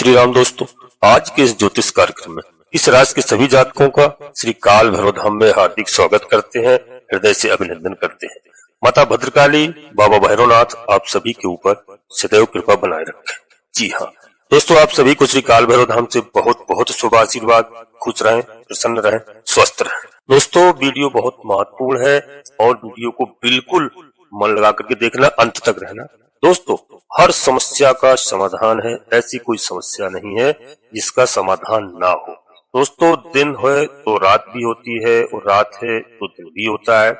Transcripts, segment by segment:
श्री राम दोस्तों, आज के इस ज्योतिष कार्यक्रम में इस राशि के सभी जातकों का श्री काल भैरव धाम में हार्दिक स्वागत करते हैं, हृदय से अभिनंदन करते हैं। माता भद्रकाली, बाबा भैरवनाथ आप सभी के ऊपर सदैव कृपा बनाए रखें। जी हाँ दोस्तों, आप सभी को श्री काल भैरव धाम से बहुत बहुत शुभ आशीर्वाद। खुश रहें, प्रसन्न रहें, स्वस्थ रहें। दोस्तों वीडियो बहुत महत्वपूर्ण है और वीडियो को बिल्कुल मन लगा करके देखना, अंत तक रहना। दोस्तों हर समस्या का समाधान है, ऐसी कोई समस्या नहीं है जिसका समाधान ना हो। दोस्तों दिन है तो रात भी होती है और रात है तो दिन भी होता है,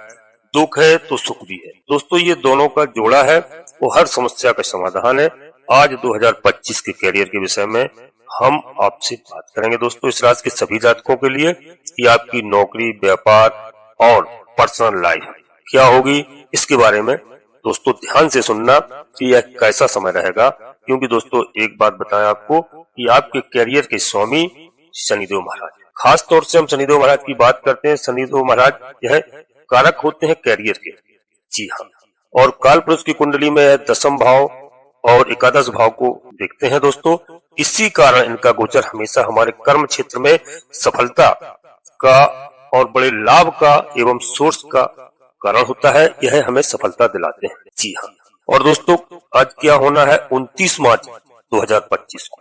दुख है तो सुख भी है। दोस्तों ये दोनों का जोड़ा है, वो हर समस्या का समाधान है। आज 2025 के कैरियर के विषय में हम आपसे बात करेंगे दोस्तों इस राशि के सभी जातकों के लिए कि आपकी नौकरी, व्यापार और पर्सनल लाइफ क्या होगी, इसके बारे में दोस्तों ध्यान से सुनना कि यह कैसा समय रहेगा। क्योंकि दोस्तों एक बात बताएं आपको कि आपके कैरियर के स्वामी शनिदेव महाराज, खास तौर से हम शनिदेव महाराज की बात करते हैं। शनिदेव महाराज यह कारक होते हैं कैरियर के। जी हाँ, और काल पुरुष की कुंडली में दशम भाव और एकादश भाव को देखते हैं दोस्तों। इसी कारण इनका गोचर हमेशा हमारे कर्म क्षेत्र में सफलता का और बड़े लाभ का एवं सोर्स का कारण होता है। यह हमें सफलता दिलाते हैं। जी हाँ, और दोस्तों आज क्या होना है, 29 मार्च 2025 को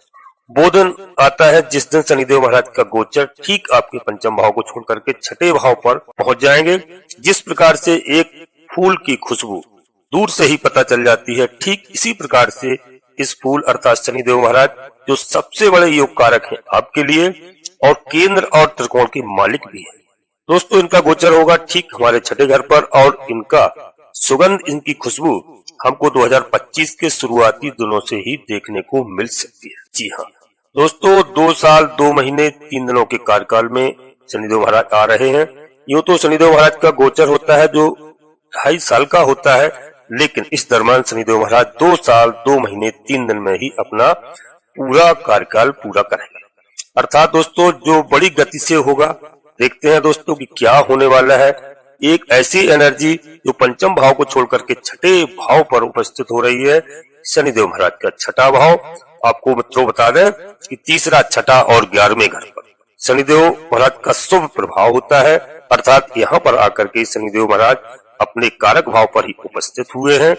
वो दिन आता है जिस दिन शनिदेव महाराज का गोचर ठीक आपके पंचम भाव को छोड़ करके छठे भाव पर पहुंच जाएंगे। जिस प्रकार से एक फूल की खुशबू दूर से ही पता चल जाती है, ठीक इसी प्रकार से इस फूल अर्थात शनिदेव महाराज जो सबसे बड़े योग कारक है आपके लिए और केंद्र और त्रिकोण के मालिक भी है। दोस्तों इनका गोचर होगा ठीक हमारे छठे घर पर और इनका सुगंध, इनकी खुशबू हमको 2025 के शुरुआती दिनों से ही देखने को मिल सकती है। जी हाँ दोस्तों, 2 साल 2 महीने 3 दिनों के कार्यकाल में शनिदेव महाराज आ रहे हैं। यूं तो शनिदेव महाराज का गोचर होता है जो 2.5 साल का होता है, लेकिन इस दरम्यान शनिदेव महाराज 2 साल 2 महीने 3 दिन में ही अपना पूरा कार्यकाल पूरा करेंगे। अर्थात दोस्तों जो बड़ी गति से होगा, देखते हैं दोस्तों कि क्या होने वाला है। एक ऐसी एनर्जी जो पंचम भाव को छोड़ करके छठे भाव पर उपस्थित हो रही है। शनिदेव महाराज का छठा भाव आपको मित्रों बता दें कि तीसरा, छठा और 11वें घर पर शनिदेव महाराज का शुभ प्रभाव होता है। अर्थात यहाँ पर आकर के शनिदेव महाराज अपने कारक भाव पर ही उपस्थित हुए हैं।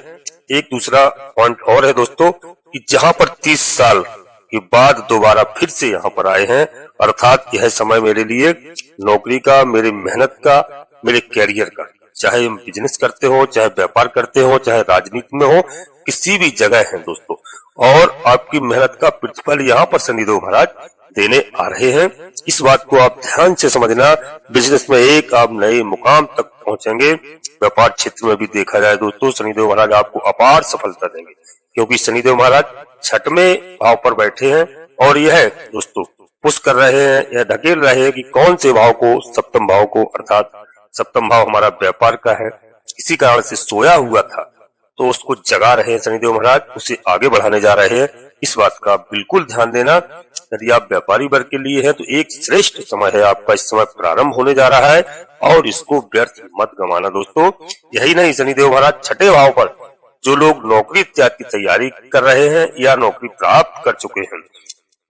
एक दूसरा पॉइंट और है दोस्तों कि जहाँ पर 30 साल के बाद दोबारा फिर से यहाँ पर आए हैं, अर्थात यह समय मेरे लिए नौकरी का, मेरी मेहनत का, मेरे कैरियर का, चाहे हम बिजनेस करते हो, चाहे व्यापार करते हो, चाहे राजनीति में हो, किसी भी जगह है दोस्तों, और आपकी मेहनत का प्रतिफल यहाँ पर शनिदेव महाराज देने आ रहे हैं। इस बात को आप ध्यान से समझना। बिजनेस में एक आप नए मुकाम तक पहुंचेंगे। व्यापार क्षेत्र में भी देखा जाए दोस्तों, शनिदेव महाराज आपको अपार सफलता देंगे, क्योंकि शनिदेव महाराज छठवें भाव पर बैठे हैं और यह दोस्तों पुश कर रहे हैं, यह ढकेल रहे हैं कि कौन से भाव को, सप्तम भाव को, अर्थात सप्तम भाव हमारा व्यापार का है, इसी कारण से सोया हुआ था तो उसको जगा रहे हैं शनिदेव महाराज, उसे आगे बढ़ाने जा रहे हैं। इस बात का बिल्कुल ध्यान देना। यदि आप व्यापारी वर्ग के लिए है तो एक श्रेष्ठ समय है आपका, इस समय प्रारंभ होने जा रहा है और इसको व्यर्थ मत गंवाना दोस्तों। यही नहीं, शनिदेव महाराज छठे भाव पर जो लोग नौकरी इत्यादि की तैयारी कर रहे हैं या नौकरी प्राप्त कर चुके हैं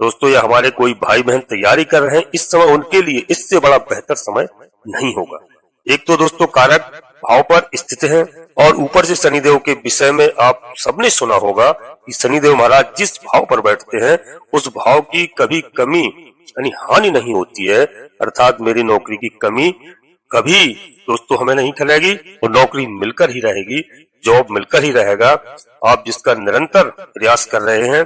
दोस्तों, या हमारे कोई भाई बहन तैयारी कर रहे हैं, इस समय उनके लिए इससे बड़ा बेहतर समय नहीं होगा। एक तो दोस्तों कारक भाव पर स्थित है और ऊपर से शनिदेव के विषय में आप सबने सुना होगा कि शनिदेव महाराज जिस भाव पर बैठते हैं उस भाव की कभी कमी यानी हानि नहीं होती है। अर्थात मेरी नौकरी की कमी कभी दोस्तों हमें नहीं खलेगी और नौकरी मिलकर ही रहेगी, जॉब मिलकर ही रहेगा। आप जिसका निरंतर प्रयास कर रहे हैं,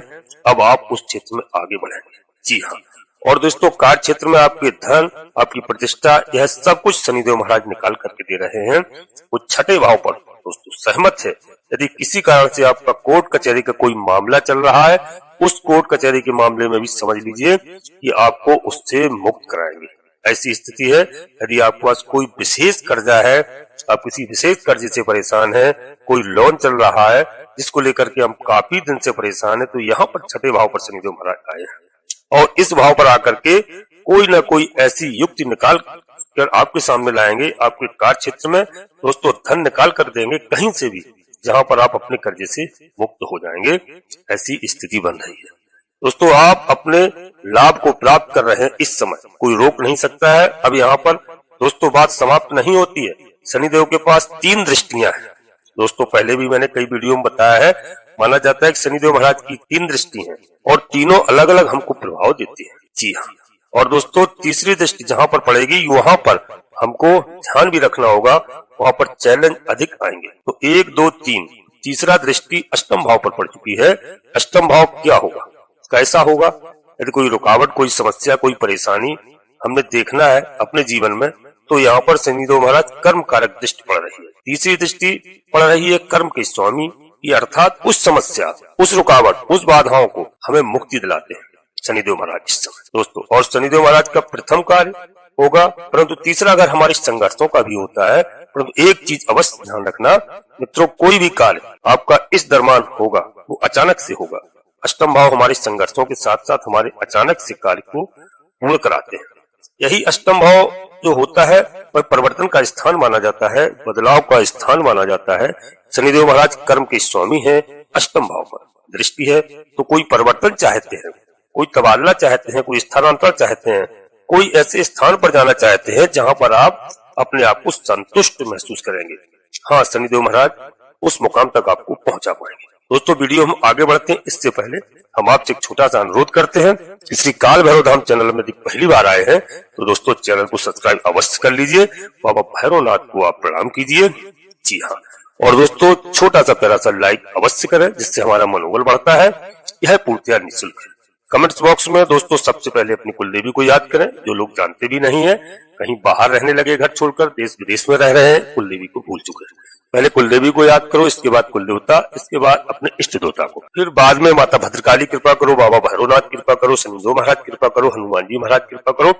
अब आप उस क्षेत्र में आगे बढ़ेंगे। जी हाँ, और दोस्तों कार्य क्षेत्र में आपके धन, आपकी प्रतिष्ठा, यह सब कुछ शनिदेव महाराज निकाल करके दे रहे हैं। वो छठे भाव पर दोस्तों सहमत है। यदि किसी कारण से आपका कोर्ट कचहरी का कोई मामला चल रहा है, उस कोर्ट कचहरी के मामले में भी समझ लीजिए कि आपको उससे मुक्त कराएंगे। ऐसी स्थिति है। यदि आपके पास कोई विशेष कर्जा है, आप किसी विशेष कर्जे से परेशान है, कोई लोन चल रहा है जिसको लेकर के हम काफी दिन से परेशान है, तो यहाँ पर छठे भाव पर शनिदेव महाराज आए हैं और इस भाव पर आकर के कोई ना कोई ऐसी युक्ति निकाल कर आपके सामने लाएंगे। आपके कार्य क्षेत्र में दोस्तों धन निकाल कर देंगे कहीं से भी, जहां पर आप अपने कर्जे से मुक्त हो जाएंगे। ऐसी स्थिति बन रही है। दोस्तों आप अपने लाभ को प्राप्त कर रहे हैं, इस समय कोई रोक नहीं सकता है। अब यहाँ पर दोस्तों बात समाप्त नहीं होती है। शनिदेव के पास 3 दृष्टियां हैं। दोस्तों पहले भी मैंने कई वीडियो में बताया है, माना जाता है कि शनिदेव महाराज की 3 दृष्टि हैं और तीनों अलग अलग हमको प्रभाव देती है। जी हाँ, और दोस्तों तीसरी दृष्टि जहाँ पर पड़ेगी वहां पर हमको ध्यान भी रखना होगा, वहां पर चैलेंज अधिक आएंगे। तो 1, 2, 3 तीसरा दृष्टि अष्टम भाव पर पड़ चुकी है। अष्टम भाव क्या होगा, कैसा होगा? यदि कोई रुकावट, कोई समस्या, कोई परेशानी हमने देखना है अपने जीवन में, तो यहाँ पर शनिदेव महाराज कर्म कारक दृष्टि पड़ रही है। तीसरी दृष्टि पड़ रही है कर्म के स्वामी, ये अर्थात उस समस्या, उस रुकावट, उस बाधाओं को हमें मुक्ति दिलाते हैं शनिदेव महाराज इस समय दोस्तों। और शनिदेव महाराज का प्रथम कार्य होगा, परंतु तीसरा घर हमारे संघर्षों का भी होता है। परंतु एक चीज अवश्य ध्यान रखना मित्रों, कोई भी कार्य आपका इस दरम्यान होगा वो अचानक से होगा। अष्टम भाव हमारे संघर्षों के साथ साथ हमारे अचानक से कार्य को पूर्ण कराते हैं। यही अष्टम भाव जो होता है वह परिवर्तन का स्थान माना जाता है, बदलाव का स्थान माना जाता है। शनिदेव महाराज कर्म के स्वामी हैं, अष्टम भाव पर दृष्टि है। तो कोई परिवर्तन चाहते हैं, कोई तबादला चाहते हैं, कोई स्थानांतरण चाहते हैं, कोई ऐसे स्थान पर जाना चाहते हैं जहां पर आप अपने आप को संतुष्ट महसूस करेंगे, हाँ शनिदेव महाराज उस मुकाम तक आपको पहुंचा पाएंगे। दोस्तों वीडियो हम आगे बढ़ते हैं, इससे पहले हम आपसे एक छोटा सा अनुरोध करते हैं। श्री काल भैरव धाम चैनल में पहली बार आए हैं तो दोस्तों चैनल को सब्सक्राइब अवश्य कर लीजिए, बाबा भैरवनाथ को आप प्रणाम कीजिए। जी हाँ, और दोस्तों छोटा सा प्यारा सा लाइक अवश्य करें, जिससे हमारा मनोबल बढ़ता है। यह पूर्णतः निःशुल्क है। कमेंट्स बॉक्स में दोस्तों सबसे पहले अपनी कुलदेवी को याद करें, जो लोग जानते भी नहीं है, कहीं बाहर रहने लगे, घर छोड़कर देश विदेश में रह रहे हैं, कुलदेवी को भूल चुके हैं। पहले कुलदेवी को याद करो, इसके बाद कुल देवता, इसके बाद अपने इष्ट देवता को, फिर बाद में माता भद्रकाली कृपा करो, बाबा भैरवनाथ कृपा करो, शनिदेव महाराज कृपा करो, हनुमान जी महाराज कृपा करो,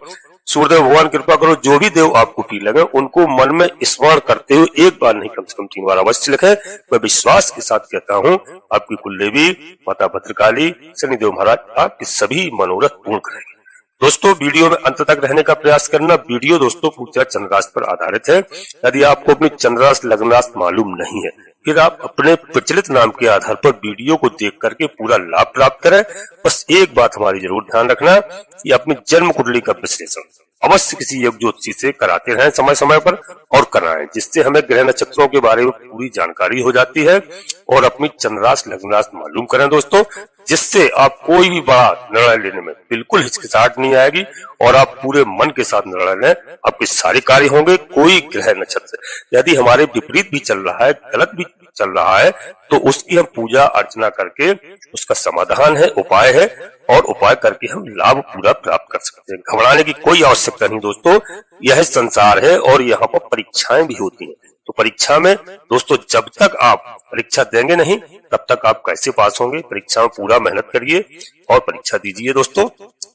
सूर्यदेव भगवान कृपा करो। जो भी देव आपको ठीक लगे उनको मन में स्मरण करते हुए एक बार नहीं कम से कम 3 बार अवश्य लिखें। मैं विश्वास के साथ कहता हूँ आपकी कुलदेवी माता भद्रकाली, शनिदेव महाराज आपके सभी मनोरथ पूर्ण करेंगे। दोस्तों वीडियो में अंत तक रहने का प्रयास करना। वीडियो दोस्तों पूर्णतः चंद्र राशि पर आधारित है। यदि आपको अपनी चंद्र राशि लग्न राशि मालूम नहीं है, फिर आप अपने प्रचलित नाम के आधार पर वीडियो को देख करके पूरा लाभ प्राप्त करें। बस एक बात हमारी जरूर ध्यान रखना कि अपनी जन्म कुंडली का विश्लेषण अवश्य किसी योग ज्योतिषी से कराते रहें समय समय पर, और कराएं, जिससे हमें ग्रह नक्षत्रों के बारे में पूरी जानकारी हो जाती है और अपनी चंद्र राशि लग्न राशि मालूम करें दोस्तों, जिससे आप कोई भी बड़ा निर्णय लेने में बिल्कुल हिचकिचाहट नहीं आएगी और आप पूरे मन के साथ निर्णय लें, आपके सारे कार्य होंगे। कोई ग्रह नक्षत्र यदि हमारे विपरीत भी चल रहा है, गलत भी चल रहा है, तो उसकी हम पूजा अर्चना करके उसका समाधान है, उपाय है, और उपाय करके हम लाभ पूरा प्राप्त कर सकते हैं। घबराने की कोई आवश्यकता नहीं दोस्तों, यह संसार है और यहाँ पर परीक्षाएं भी होती हैं। तो परीक्षा में दोस्तों जब तक आप परीक्षा देंगे नहीं तब तक आप कैसे पास होंगे। परीक्षा में पूरा मेहनत करिए और परीक्षा दीजिए दोस्तों।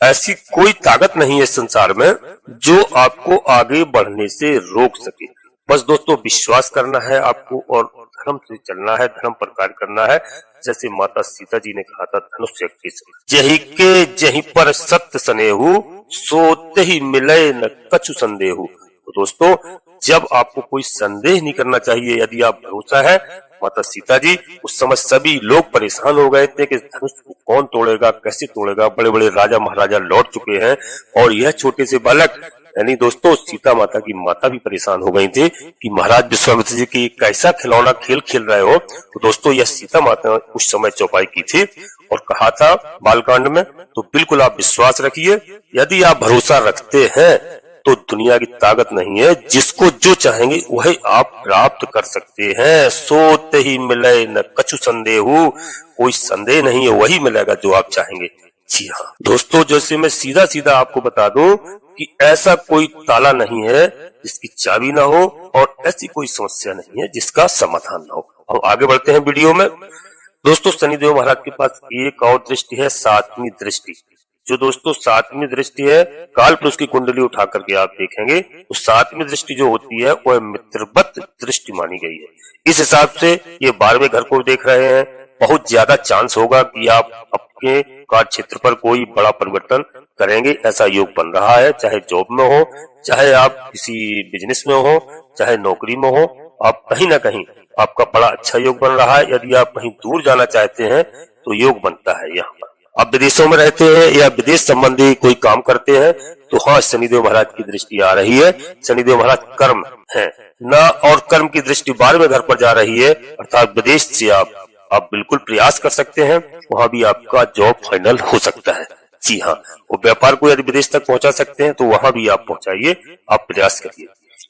ऐसी कोई ताकत नहीं है इस संसार में जो आपको आगे बढ़ने से रोक सके। बस दोस्तों विश्वास करना है आपको और धर्म से चलना है, धर्म पर कार्य करना है। जैसे माता सीता जी ने कहा था धनुष जही के जहीं पर सत्य सनेहु, सोते ही मिले न कछु संदेहु। तो दोस्तों जब आपको कोई संदेह नहीं करना चाहिए, यदि आप भरोसा है, माता सीता जी उस समय सभी लोग परेशान हो गए थे कि धनुष को कौन तोड़ेगा, कैसे तोड़ेगा। बड़े बड़े राजा महाराजा लौट चुके हैं और यह छोटे से बालक यानी दोस्तों सीता माता की माता भी परेशान हो गई थी कि महाराज विश्वामित्र जी की कैसा खिलौना खेल खेल रहे हो। तो दोस्तों यह सीता माता ने उस समय चौपाई की थी और कहा था बालकांड में। तो बिल्कुल आप विश्वास रखिए, यदि आप भरोसा रखते हैं तो दुनिया की ताकत नहीं है, जिसको जो चाहेंगे वही आप प्राप्त कर सकते हैं। सोते ही मिले न कछु संदेहु, कोई संदेह नहीं है, वही मिलेगा जो आप चाहेंगे। जी हाँ दोस्तों, जैसे मैं सीधा सीधा आपको बता दूं कि ऐसा कोई ताला नहीं है जिसकी चाबी ना हो और ऐसी कोई समस्या नहीं है जिसका समाधान ना हो। हम आगे बढ़ते हैं वीडियो में। दोस्तों शनिदेव महाराज के पास एक और दृष्टि है, 7वीं दृष्टि। जो दोस्तों 7वीं दृष्टि है, काल पुरुष की कुंडली उठा करके आप देखेंगे तो 7वीं दृष्टि जो होती है वह मित्रवत दृष्टि मानी गई है। इस हिसाब से ये 12वें घर को देख रहे हैं। बहुत ज्यादा चांस होगा कि आप अपने कार्य क्षेत्र पर कोई बड़ा परिवर्तन करेंगे, ऐसा योग बन रहा है। चाहे जॉब में हो, चाहे आप किसी बिजनेस में हो, चाहे नौकरी में हो, आप कहीं ना कहीं आपका बड़ा अच्छा योग बन रहा है। यदि आप कहीं दूर जाना चाहते हैं तो योग बनता है यहाँ पर। आप विदेशों में रहते हैं या विदेश संबंधी कोई काम करते हैं तो हाँ, शनिदेव महाराज की दृष्टि आ रही है। शनिदेव महाराज कर्म है ना, और कर्म की दृष्टि 12वें घर पर जा रही है, अर्थात विदेश से आप बिल्कुल प्रयास कर सकते हैं, वहां भी आपका जॉब फाइनल हो सकता है। जी हाँ, वो व्यापार को यदि विदेश तक पहुंचा सकते हैं तो वहां भी आप पहुंचाइए, आप प्रयास करिए।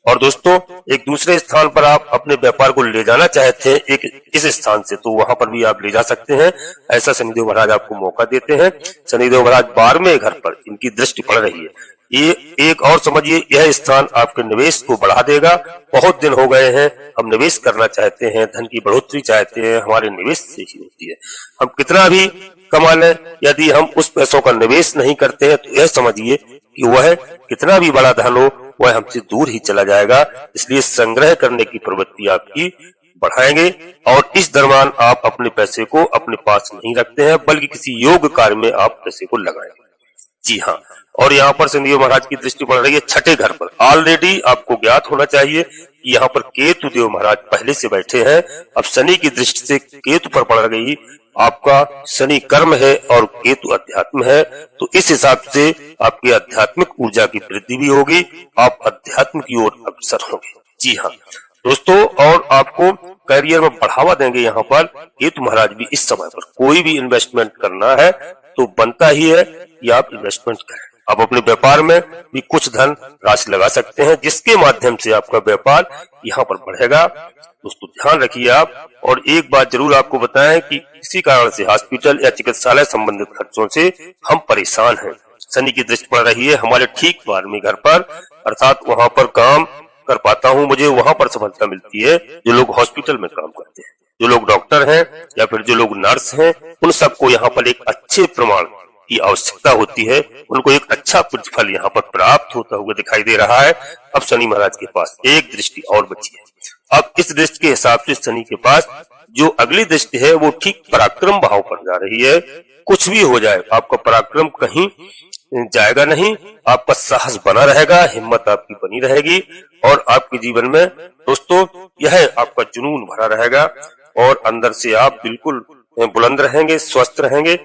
और दोस्तों, एक दूसरे स्थान पर आप अपने व्यापार को ले जाना चाहते हैं एक इस स्थान से, तो वहां पर भी आप ले जा सकते हैं। ऐसा शनिदेव महाराज आपको मौका देते हैं। शनिदेव महाराज 12वें घर पर इनकी दृष्टि पड़ रही है। ये एक और समझिए, यह स्थान आपके निवेश को बढ़ा देगा। बहुत दिन हो गए हैं, हम निवेश करना चाहते हैं, धन की बढ़ोतरी चाहते हैं, हमारे निवेश से ही होती है। हम कितना भी कमा लें, यदि हम उस पैसों का निवेश नहीं करते हैं तो यह समझिए कि वह कितना भी बड़ा धन हो, वह हमसे दूर ही चला जाएगा। इसलिए संग्रह करने की प्रवृत्ति आपकी बढ़ाएंगे, और इस दरम्यान आप अपने पैसे को अपने पास नहीं रखते हैं, बल्कि किसी योग कार्य में आप पैसे को लगाएंगे। जी हाँ, और यहाँ पर शनिदेव महाराज की दृष्टि पड़ रही है 6ठे घर पर। ऑलरेडी आपको ज्ञात होना चाहिए कि यहाँ पर केतु देव महाराज पहले से बैठे हैं। अब शनि की दृष्टि से केतु पर पड़ गई। आपका शनि कर्म है और केतु अध्यात्म है, तो इस हिसाब से आपकी आध्यात्मिक ऊर्जा की वृद्धि भी होगी, आप अध्यात्म की ओर अग्रसर होंगे। जी हाँ दोस्तों, और आपको करियर में बढ़ावा देंगे यहाँ पर केतु महाराज भी। इस समय पर कोई भी इन्वेस्टमेंट करना है तो बनता ही है कि आप इन्वेस्टमेंट करें। आप अपने व्यापार में भी कुछ धन राशि लगा सकते हैं, जिसके माध्यम से आपका व्यापार यहाँ पर बढ़ेगा। दोस्तों ध्यान रखिए आप, और एक बात जरूर आपको बताएं कि किसी कारण से हॉस्पिटल या चिकित्सालय संबंधित खर्चों से हम परेशान हैं। शनि की दृष्टि पड़ रही है हमारे ठीक 12वें घर पर, अर्थात वहां पर काम कर पाता हूं, मुझे वहां पर सफलता मिलती है। जो लोग हॉस्पिटल में काम करते हैं, जो लोग डॉक्टर हैं या फिर जो लोग नर्स हैं, उन सबको यहाँ पर एक अच्छे प्रमाण की आवश्यकता होती है। उनको एक अच्छा प्रतिफल यहाँ पर प्राप्त होता हुआ दिखाई दे रहा है। अब शनि महाराज के पास एक दृष्टि और बची है। अब इस दृष्टि के हिसाब से शनि के पास जो अगली दृष्टि है वो ठीक पराक्रम भाव पर जा रही है। कुछ भी हो जाए, आपका पराक्रम कहीं जाएगा नहीं, आपका साहस बना रहेगा, हिम्मत आपकी बनी रहेगी, और आपके जीवन में दोस्तों यह आपका जुनून भरा रहेगा, और अंदर से आप बिल्कुल बुलंद रहेंगे, स्वस्थ रहेंगे।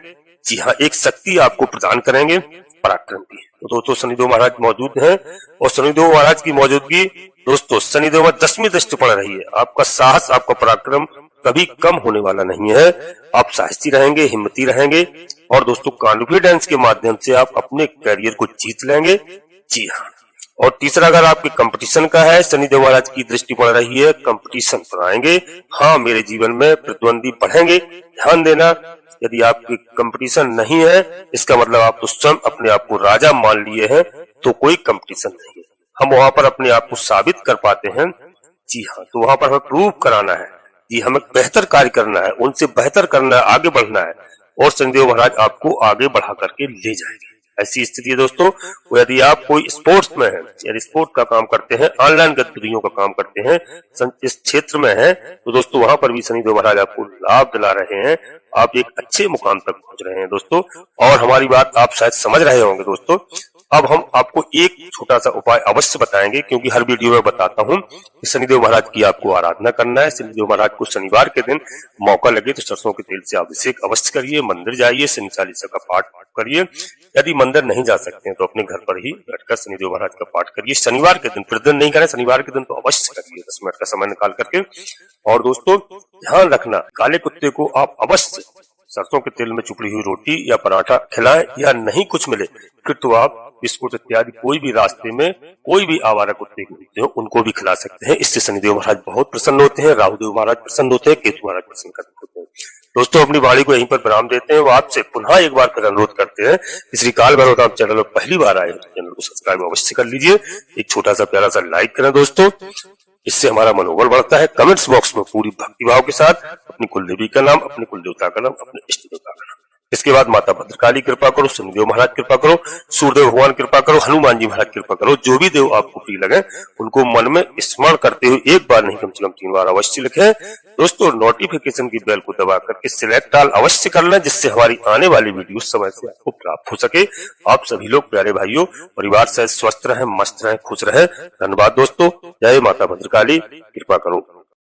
जी हाँ, एक शक्ति आपको प्रदान करेंगे पराक्रम की। तो दोस्तों शनिदेव महाराज मौजूद हैं, और शनिदेव महाराज की मौजूदगी दोस्तों शनिदेव में 10वीं दृष्टि पड़ रही है। आपका साहस, आपका पराक्रम कभी कम होने वाला नहीं है। आप साहसी रहेंगे, हिम्मती रहेंगे, और दोस्तों कॉन्फिडेंस के माध्यम से आप अपने करियर को जीत लेंगे। जी हाँ, और तीसरा अगर आपके कंपटीशन का है, शनिदेव महाराज की दृष्टि पड़ रही है, कंपटीशन पर आएंगे। हाँ, मेरे जीवन में प्रतिद्वंदी बढ़ेंगे। ध्यान देना, यदि आपकी कंपटीशन नहीं है, इसका मतलब आप तो स्वयं अपने आप को राजा मान लिए हैं, तो कोई कंपटीशन नहीं है। हम वहां पर अपने आप को साबित कर पाते हैं। जी हाँ, तो वहां पर हमें प्रूव कराना है, जी हमें बेहतर कार्य करना है, उनसे बेहतर करना है, आगे बढ़ना है, और शनिदेव महाराज आपको आगे बढ़ा करके ले जाएंगे। ऐसी स्थिति है दोस्तों। यदि आप कोई स्पोर्ट्स में है, यदि स्पोर्ट का काम करते हैं, ऑनलाइन गतिविधियों का काम करते हैं, इस क्षेत्र में है, तो दोस्तों वहां पर भी शनिदेव महाराज आपको लाभ दिला रहे हैं। आप एक अच्छे मुकाम तक पहुंच रहे हैं दोस्तों, और हमारी बात आप शायद समझ रहे होंगे दोस्तों। अब हम आपको एक छोटा सा उपाय अवश्य बताएंगे, क्योंकि हर वीडियो में बताता हूं कि शनिदेव महाराज की आपको आराधना करना है। शनिदेव महाराज को शनिवार के दिन मौका लगे तो सरसों के तेल से अभिषेक अवश्य करिए, मंदिर जाइए, शनि चालीसा का पाठ करिए। यदि मंदिर नहीं जा सकते हैं तो अपने घर पर ही बैठकर शनिदेव महाराज का पाठ करिए। शनिवार के दिन, प्रतिदिन नहीं करें, शनिवार के दिन तो अवश्य करिए 10 मिनट का समय निकाल करके। और दोस्तों ध्यान रखना, काले कुत्ते को आप अवश्य सरसों के तेल में चुपड़ी हुई रोटी या पराठा खिलाएं, या नहीं कुछ मिले फिर तो आप बिस्कुट इत्यादि कोई भी रास्ते में कोई भी आवारा कुत्ते को मिलते हो उनको भी खिला सकते हैं। इससे शनिदेव महाराज बहुत प्रसन्न होते हैं, राहुदेव महाराज प्रसन्न होते हैं, केतु महाराज प्रसन्न होते हैं। दोस्तों अपनी वाणी को यहीं पर विराम देते हैं। वो आपसे पुनः एक बार फिर अनुरोध करते हैं कि श्री काल भैरव धाम चैनल पर पहली बार आए तो चैनल को सब्सक्राइब अवश्य कर लीजिए। एक छोटा सा प्यारा सा लाइक करें दोस्तों, इससे हमारा मनोबल बढ़ता है। कमेंट्स बॉक्स में पूरी भक्तिभाव के साथ अपनी कुल देवी का नाम, अपने कुल देवता का नाम, अपने इष्ट देवता का नाम, इसके बाद माता भद्रकाली कृपा करो, शनिदेव महाराज कृपा करो, सूर्यदेव भगवान कृपा करो, हनुमान जी महाराज कृपा करो। जो भी देव आपको प्रिय लगे उनको मन में स्मरण करते हुए एक बार नहीं कम से कम 3 बार अवश्य लिखें। दोस्तों नोटिफिकेशन की बेल को दबा करके सिलेक्ट ऑल अवश्य कर लें, जिससे हमारी आने वाली वीडियो समय से आपको प्राप्त हो सके। आप सभी लोग प्यारे भाइयों परिवार से स्वस्थ रहें, मस्त रहें, खुश रहें। धन्यवाद दोस्तों। जय माता भद्रकाली, कृपा करो।